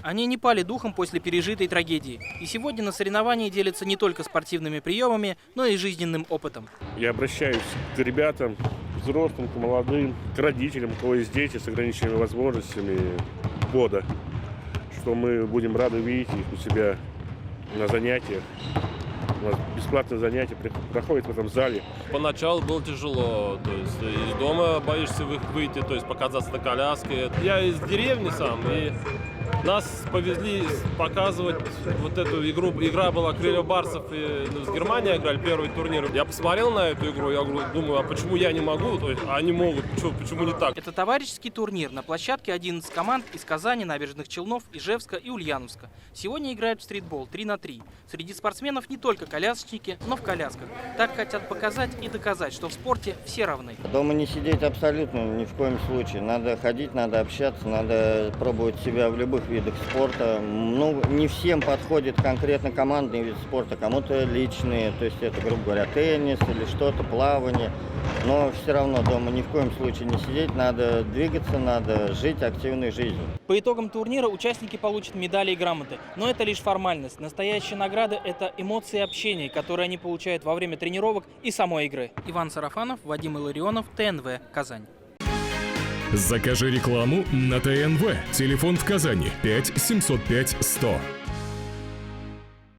Они не пали духом после пережитой трагедии. И сегодня на соревновании делятся не только спортивными приемами, но и жизненным опытом. Я обращаюсь к ребятам, к взрослым, к молодым, к родителям, у кого есть дети с ограниченными возможностями года, что мы будем рады видеть их у себя на занятиях. У нас бесплатные занятия проходят в этом зале. Поначалу было тяжело, то есть из дома боишься выйти, то есть показаться на коляске. Я из деревни сам, и нас повезли показывать вот эту игру. Игра была «Крылья Барсов», и с Германией играли первый турнир. Я посмотрел на эту игру, я думаю, а почему я не могу, то есть, а они могут, почему не так? Это товарищеский турнир. На площадке 11 команд из Казани, Набережных Челнов, Ижевска и Ульяновска. Сегодня играют в стритбол 3 на 3. Среди спортсменов не только колясочники, но в колясках. Так хотят показать и доказать, что в спорте все равны. Дома не сидеть абсолютно ни в коем случае. Надо ходить, надо общаться, надо пробовать себя в любых видах спорта. Ну, не всем подходит конкретно командный вид спорта, кому-то личные, то есть это, грубо говоря, теннис или что-то, плавание. Но все равно дома ни в коем случае не сидеть, надо двигаться, надо жить активной жизнью. По итогам турнира участники получат медали и грамоты. Но это лишь формальность. Настоящая награда – это эмоции общения, которые они получают во время тренировок и самой игры. Иван Сарафанов, Вадим Илларионов, ТНВ, Казань. Закажи рекламу на ТНВ. Телефон в Казани 5 705 100.